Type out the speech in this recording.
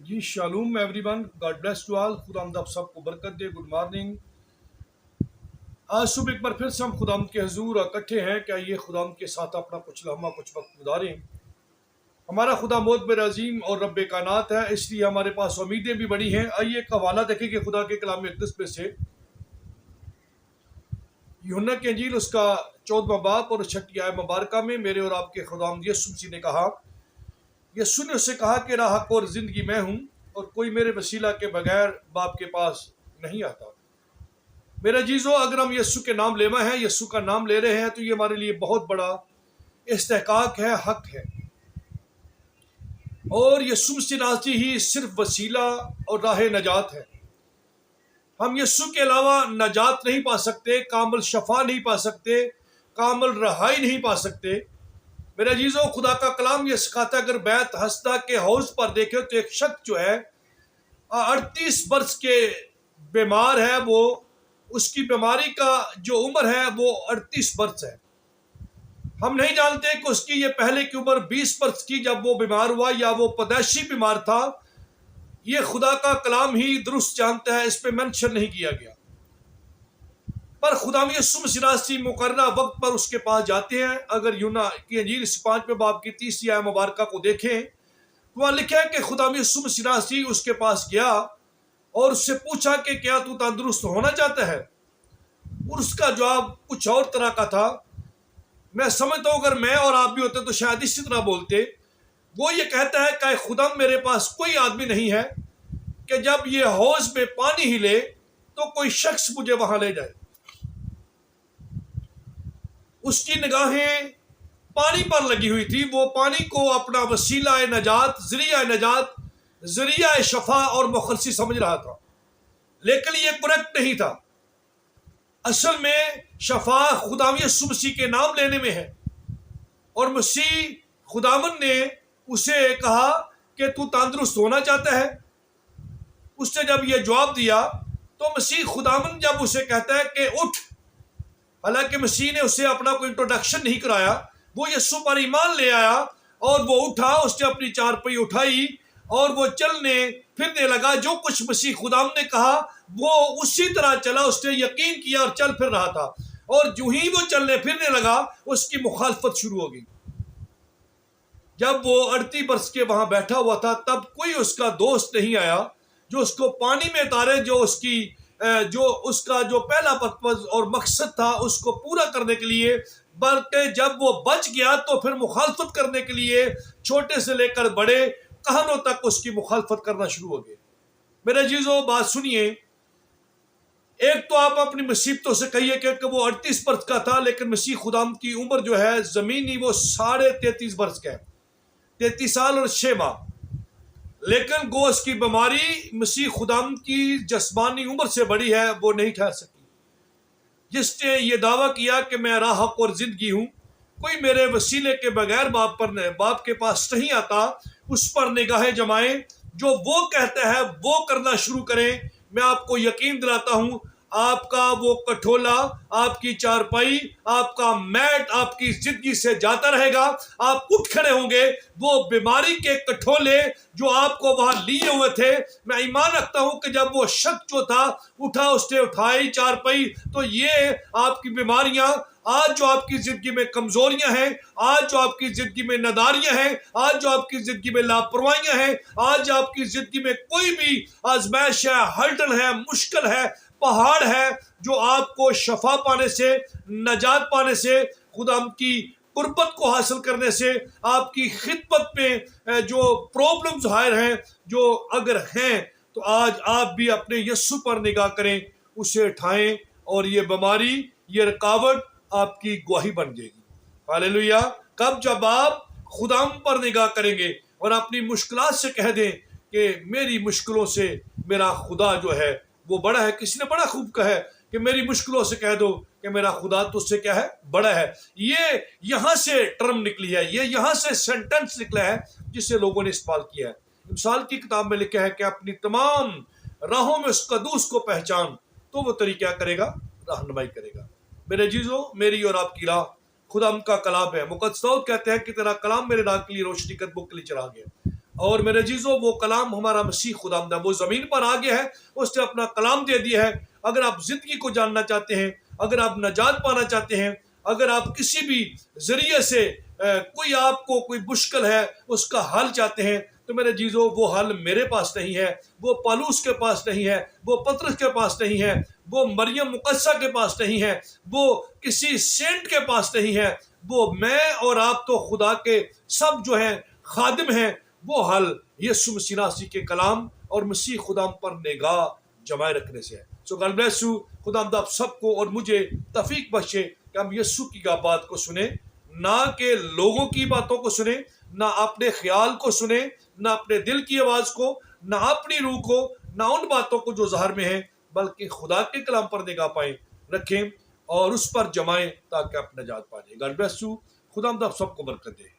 Ji shalom everyone, God bless to all. खुदावंद आप सबको बरकत दे। Good morning. आज सुबह एक बार फिर से हम खुदावंद के हजूर इकट्ठे हैं। क्या ये खुदावंद के साथ अपना कुछ लम्हा कुछ वक्त गुजारें। हमारा खुदा मोतबर अजीम और रब्बे कायनात है, इसलिए हमारे पास उम्मीदें भी बड़ी हैं। आइए एक हवाला देखेंगे खुदा के कलाम मुक़द्दस में से, यूहन्ना की इंजील उसका 14वां बाब और 6 आयत मुबारका में मेरे और आपके खुदावंद यीशु मसीह ने कहा, यीशु ने उससे कहा कि राह हक़ और ज़िंदगी मैं हूँ, और कोई मेरे वसीला के बगैर बाप के पास नहीं आता। मेरे अजीज़ों, अगर हम यीशु के नाम लेवा हैं, यीशु का नाम ले रहे हैं, तो ये हमारे लिए बहुत बड़ा इस्तेहकाक है, हक है। और यीशु मसीह नाज़ी ही सिर्फ वसीला और राह नजात है। हम यीशु के अलावा नजात नहीं पा सकते, कामिल शफा नहीं पा सकते, कामिल रहाई नहीं पा सकते। मेरे अजीज़ों, खुदा का कलाम ये सिखाता है, अगर बैत हसदा के हौज पर देखे तो एक शख्स जो है 38 वर्ष के बीमार है, वो उसकी बीमारी का जो उम्र है वो 38 वर्ष है। हम नहीं जानते कि उसकी ये पहले की उम्र 20 वर्ष की जब वो बीमार हुआ, या वो पैदाइशी बीमार था। ये खुदा का कलाम ही दुरुस्त जानता है, इस पे मेंशन नहीं किया गया। पर खुदा यीशु मसीह मुकर्रर वक्त पर उसके पास जाते हैं। अगर यूहन्ना की इंजील 5वें बाब की 30 आयत मुबारका को देखें तो वहाँ लिखा है कि खुदा यीशु मसीह उसके पास गया और उससे पूछा कि क्या तू तंदुरुस्त होना चाहता है। और उसका जवाब कुछ और तरह का था। मैं समझता हूँ अगर मैं और आप भी होते तो शायद इसी तरह बोलते। वो ये कहता है कि खुदा मेरे पास कोई आदमी नहीं है कि जब ये हौज में पानी हिले तो कोई शख्स मुझे वहां ले जाए। उसकी निगाहें पानी पर लगी हुई थी। वो पानी को अपना वसीला नजात, जरिया शफा और मुखलसी समझ रहा था, लेकिन ये करेक्ट नहीं था। असल में शफा खुदा यीशु मसीह के नाम लेने में है। और मसीह खुदावन ने उसे कहा कि तू तंदुरुस्त होना चाहता है। उसने जब ये जवाब दिया तो मसीह खुदावन जब उसे कहता है कि उठ, हालांकि मसीह ने उसे अपना कोई इंट्रोडक्शन नहीं कराया, वो यीशु पर ईमान ले आया और वो उठा। उसने अपनी चारपाई उठाई और वो चलने फिरने लगा। जो कुछ मसीह खुदाम ने कहा वो उसी तरह चला। उसने यकीन किया और चल फिर रहा था। और जो ही वो चलने फिरने लगा उसकी मुखालफत शुरू हो गई। जब वो 38 वर्ष के वहां बैठा हुआ था तब कोई उसका दोस्त नहीं आया जो उसको पानी में उतारे, जो उसका जो पहला पर्पज और मकसद था उसको पूरा करने के लिए। बल्कि जब वो बच गया तो फिर मुखालफत करने के लिए छोटे से लेकर बड़े कहनों तक उसकी मुखालफत करना शुरू हो गए। मेरे अजीजों, बात सुनिए। एक तो आप अपनी मुसीबतों से कहिए कि वो 38 वर्ष का था, लेकिन मसीह खुदाम की उम्र जो है जमीनी वो 33.5 वर्ष का है, 33 साल और 6 माह। लेकिन गो उसकी बीमारी मसीह खुदाम की जस्मानी उम्र से बड़ी है, वो नहीं ठहर सकी। जिसने ये दावा किया कि मैं राह हक़ और जिंदगी हूँ, कोई मेरे वसीले के बगैर बाप के पास नहीं आता, उस पर निगाहें जमाएं। जो वो कहता है वो करना शुरू करें। मैं आपको यकीन दिलाता हूं, आपका वो कठोला, आपकी चारपाई, आपका मैट आपकी जिंदगी से जाता रहेगा। आप उठ खड़े होंगे। वो बीमारी के कठोले जो आपको वहां लिए हुए थे, मैं ईमान रखता हूं कि जब वो शख्स जो था उठा, उसने उठाई चारपाई, तो ये आपकी बीमारियां, आज जो आपकी जिंदगी में कमजोरियां हैं, आज जो आपकी जिंदगी में नदारियां हैं, आज जो आपकी जिंदगी में लापरवाहियां हैं, आज आपकी जिंदगी में कोई भी आजमाइश है, हर्डल है, मुश्किल है, पहाड़ है, जो आपको शफा पाने से, नजात पाने से, खुदा की कुर्बत को हासिल करने से, आपकी खिदमत में जो प्रॉब्लम ज़ाहिर हैं, जो अगर हैं, तो आज आप भी अपने यीशु पर निगाह करें, उसे उठाएं और ये बीमारी, ये रुकावट आपकी गवाही बन जाएगी। हालेलुया। कब? जब आप खुदाम पर निगाह करेंगे और अपनी मुश्किलात से कह दें कि मेरी मुश्किलों से मेरा खुदा जो है वो बड़ा है। किसी ने बड़ा खूब कहा है कि मेरी मुश्किलों से कह दो कि मेरा खुदा तुझसे क्या है, बड़ा है। ये यहाँ से टर्म निकली है, ये यहाँ से सेंटेंस निकला है जिसे लोगों ने इस्तेमाल किया है। मिसाल की किताब में लिखा है कि अपनी तमाम राहों में उस कदूस को पहचान, तो वो तरीका करेगा, रहनुमाई करेगा। मेरे जीजों, मेरी और आपकी राह खुदा का कलाम है। मुक़द्दस दाऊद कहते हैं कि तेरा कलाम मेरे राह के लिए रोशनी, कदमों के लिए चिराग है। और मेरे जीजों, वो कलाम हमारा मसीह खुदावंद, वो ज़मीन पर आ गया है, उसने अपना कलाम दे दिया है। अगर आप ज़िंदगी को जानना चाहते हैं, अगर आप नजात पाना चाहते हैं, अगर आप किसी भी ज़रिए से कोई आपको कोई मुश्किल है उसका हल चाहते हैं, तो मेरे जीजों, वो हल मेरे पास नहीं है, वो पालूस के पास नहीं है, वो पतरस के पास नहीं है, वो मरियम मुकद्दसा के पास नहीं है, वो किसी सेंट के पास नहीं है। वो मैं और आप तो खुदा के सब जो हैं खादिम हैं। वो हल यीशु मसीह नासरी के कलाम और मसीह खुदाम पर निगाह जमाए रखने से है। सो गॉड ब्लेस यू। खुदावंद आप सबको और मुझे तौफीक बख्शे कि हम यीशु की बात को सुने, ना के लोगों की बातों को सुने, ना अपने ख्याल को सुने, ना अपने दिल की आवाज को, ना अपनी रूह को, ना उन बातों को जो ज़हर में है, बल्कि खुदा के कलाम पर निगाह पाए रखें और उस पर जमाएं ताकि आप नजात पाए। God bless you. खुदावंद आप सबको बरकत दे।